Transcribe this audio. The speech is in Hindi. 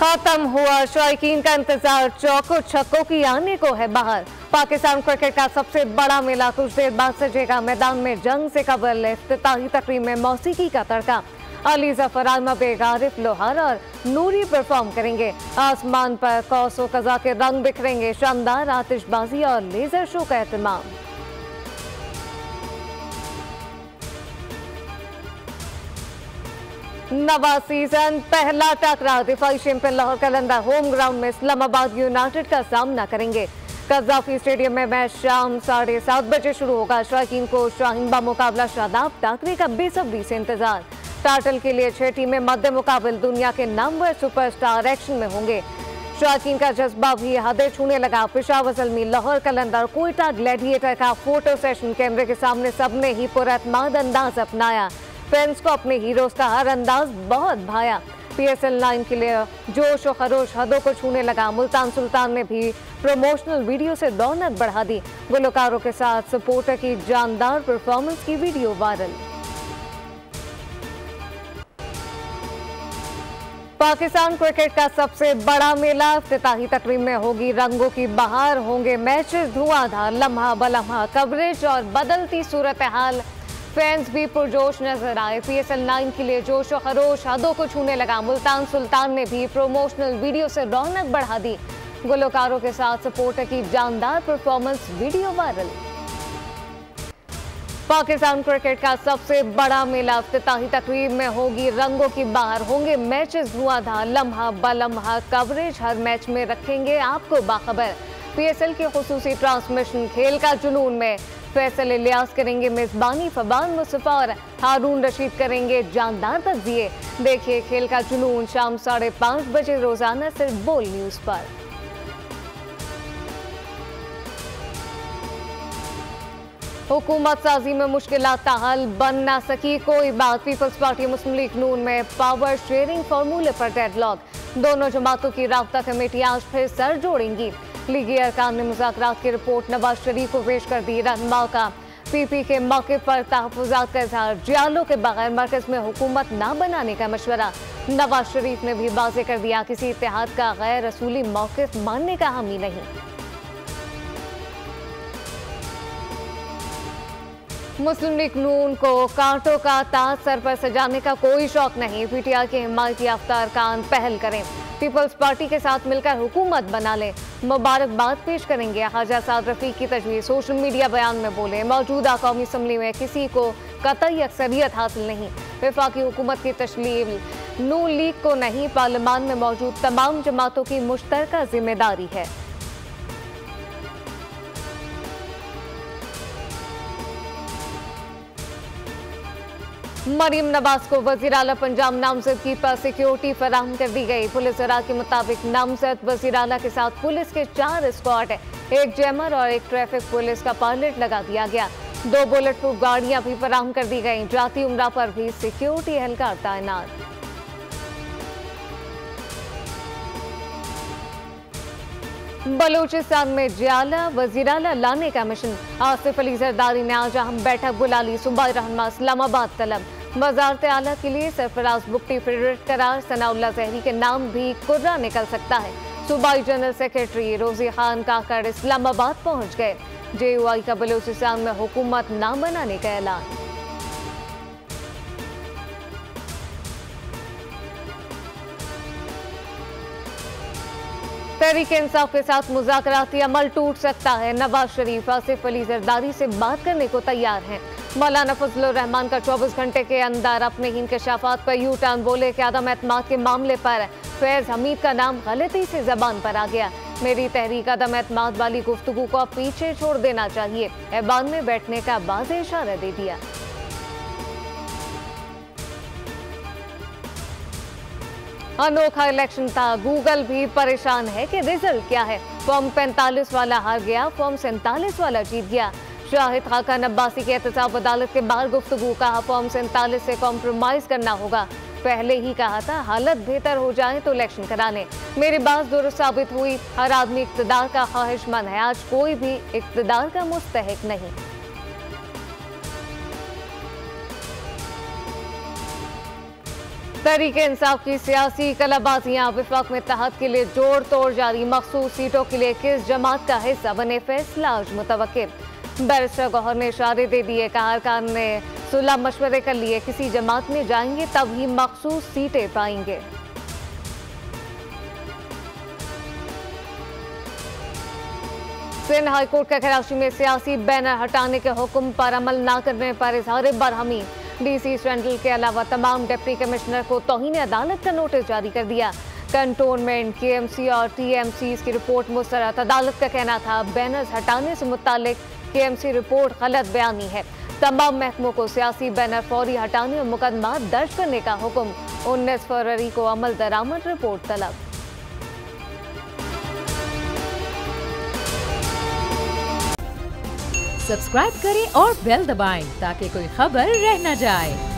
खत्म हुआ शायकीन का इंतजार, चौकों छक्कों की आने को है बाहर। पाकिस्तान क्रिकेट का सबसे बड़ा मेला कुछ देर बाद सजेगा। मैदान में जंग से कबल इफ्तिताही तकरीब में मौसीकी का तड़का। अली जफर, आलमा बेग, आरिफ लोहार और नूरी परफॉर्म करेंगे। आसमान पर कौसो कज़ा के रंग बिखरेंगे। शानदार आतिशबाजी और लेजर शो का एहतमाम। नवा सीजन, पहला टकराव। दिफाई चैंपियन लाहौर कलंदर होम ग्राउंड में इस्लामाबाद यूनाइटेड का सामना करेंगे। कज़ाफी स्टेडियम में मैच शाम 7:30 बजे शुरू होगा। शायकीन को शाहीन बा मुकाबला शादाब टाकरे का बेसब्री से इंतजार। टाइटल के लिए 6 टीमें मद्दे मुकाबल दुनिया के नामवर सुपरस्टार एक्शन में होंगे। शायकीन का जज्बा भी हदें छूने लगा। पेशावर ज़ल्मी, लाहौर कलंदर, कोयटा ग्लैडिएटर का फोटो सेशन। कैमरे के सामने सबने ही पुरअतमाद अंदाज अपनाया। फैंस को अपने हीरोज का हर अंदाज बहुत भाया। PSL 9 के लिए जोश और खरोश हदों को छूने लगा। मुल्तान सुल्तान ने भी प्रमोशनल वीडियो से रौनक बढ़ा दी। गुलकारों के साथ सपोर्टर की जानदार परफॉर्मेंस की वीडियो वायरल। पाकिस्तान क्रिकेट का सबसे बड़ा मेला, इफ्तिताही तकरीब में होगी रंगों की बहार। होंगे मैचेस धुआंधार, लम्हा बलम्हा कवरेज और बदलती सूरत हाल। फैंस भी पुरजोश नजर आए। PSL 9 के लिए जोश और खरोश हदों को छूने लगा। मुल्तान सुल्तान ने भी प्रमोशनल वीडियो से रौनक बढ़ा दी। गुलकारों के साथ सपोर्टर की जानदार performance video viral. Pakistan cricket का सबसे बड़ा मेला, इफ्तिताही तकरीब में होगी रंगों की बहार। होंगे मैचेस धुआंधार, लम्हा बलम्हा कवरेज। हर मैच में रखेंगे आपको बाखबर। PSL की खुसूसी ट्रांसमिशन खेल का जुनून में फैसल इलियास करेंगे मेजबानी। फबान मुस्तफा और हारून रशीद करेंगे जानदार तज्जिए। देखिए खेल का जुनून शाम 5:30 बजे रोजाना सिर्फ बोल न्यूज पर। हुकूमत साजी में मुश्किलात हल बन ना सकी कोई बात। पीपल्स पार्टी मुस्लिम लीग नून में पावर शेयरिंग फार्मूले पर डेडलॉक। दोनों जमातों की राब्ता कमेटी आज फिर सर जोड़ेंगी। लीगी अरकान ने मुज़ाकरात की रिपोर्ट नवाज शरीफ को पेश कर दी। रहनुमा का PP के मौके पर तहफ़्फ़ुज़ात का इज़हार। जियालों के बगैर मरकज़ में हुकूमत ना बनाने का मशवरा। नवाज शरीफ ने भी वाज़ेह कर दिया किसी इत्तेहाद का गैर रसूली मौक़िफ़ मानने का हामी नहीं। मुस्लिम लीग नून को कांटों का ताज सर पर सजाने का कोई शौक नहीं। PTI के हिमायती याफ्ता अरकान पहल करें। पीपल्स पार्टी के साथ मिलकर हुकूमत बना लें। मुबारकबाद पेश करेंगे। ख्वाजा साद रफीक की तजवीज़। सोशल मीडिया बयान में बोले मौजूदा कौमी असम्बली में किसी को कतई अक्सरियत हासिल नहीं। वफाकी हुकूमत की तशलील नून लीग को नहीं, पार्लियामान में मौजूद तमाम जमातों की मुश्तरका जिम्मेदारी है। मरीम नवाज को वज़ीर आला पंजाब नामजदगी पर सिक्योरिटी फराहम कर दी गई। पुलिस जरा के मुताबिक नामजद वज़ीर आला के साथ पुलिस के 4 स्क्वाड, एक जैमर और एक ट्रैफिक पुलिस का पायलट लगा दिया गया। 2 बुलेट प्रूफ गाड़ियां भी फराहम कर दी गई। जाती उम्रा पर भी सिक्योरिटी एहलकार तैनात। बलूचिस्तान में जियाला वज़ीर आला लाने का मिशन। आसिफ अली जरदारी ने आज अहम बैठक बुला ली। सूबाई रहनुमा इस्लामाबाद तलब। वज़ारत आला के लिए सरफराज बुकटी फेवरेट करार। सनाउल्लाह ज़हरी के नाम भी कुर्रा निकल सकता है। सूबाई जनरल सेक्रेटरी रोजी खान काकड़ इस्लामाबाद पहुंच गए। JUI का बलूचिस्तान में हुकूमत ना बनाने का ऐलान। तहरीक इंसाफ के साथ मुज़ाकराती अमल टूट सकता है। नवाज शरीफ आसिफ अली जरदारी से बात करने को तैयार हैं। मौलाना फजलुर रहमान का 24 घंटे के अंदर अपने ही इंकशाफात पर यू टर्न। बोले कि अदम एतमाद के मामले पर फैज हमीद का नाम गलती से जबान पर आ गया। मेरी तहरीक अदम एतमाद वाली गुफ्तगू को अब पीछे छोड़ देना चाहिए। ऐवान में बैठने का वाज़ेह इशारा दे दिया। अनोखा इलेक्शन था। गूगल भी परेशान है कि रिजल्ट क्या है। फॉर्म 45 वाला हार गया, फॉर्म 47 वाला जीत गया। शाहिद खाकान अब्बासी के एहतसाब अदालत के बाहर गुफ्तगू। कहा फॉर्म 47 से कॉम्प्रोमाइज करना होगा। पहले ही कहा था हालत बेहतर हो जाए तो इलेक्शन करा लें। मेरी बात दुरुस्त साबित हुई। हर आदमी इक़्तिदार का ख्वाहिशमंद है। आज कोई भी इक़्तिदार का मुस्तहिक नहीं। तहरीके इंसाफ की सियासी कलाबाजियां, वफाक में इत्तेहाद के लिए जोड़ तोड़ जारी, मखसूस सीटों के लिए किस जमात का हिस्सा बने, फैसला आज मुतवक्किल। बैरिस्टर गौहर ने इशारे दे दिए, कहा अरकान ने सुलह मशवरे कर लिए, किसी जमात में जाएंगे तभी मखसूस सीटें पाएंगे। सिंध हाईकोर्ट का कराची में सियासी बैनर हटाने के हुक्म पर अमल न करने पर इजहार बरहमी, डीसी सेंट्रल के अलावा तमाम डिप्टी कमिश्नर को तौहीन अदालत का नोटिस जारी कर दिया। कंटोनमेंट, केएमसी और टीएमसी की रिपोर्ट मुस्तरद। अदालत का कहना था बैनर्स हटाने से मुतालिक केएमसी रिपोर्ट गलत बयानी है। तमाम महकमों को सियासी बैनर फौरी हटाने और मुकदमा दर्ज करने का हुक्म। 19 फरवरी को अमल दरामद रिपोर्ट तलब। सब्सक्राइब करें और बेल दबाएं ताकि कोई खबर रह न जाए।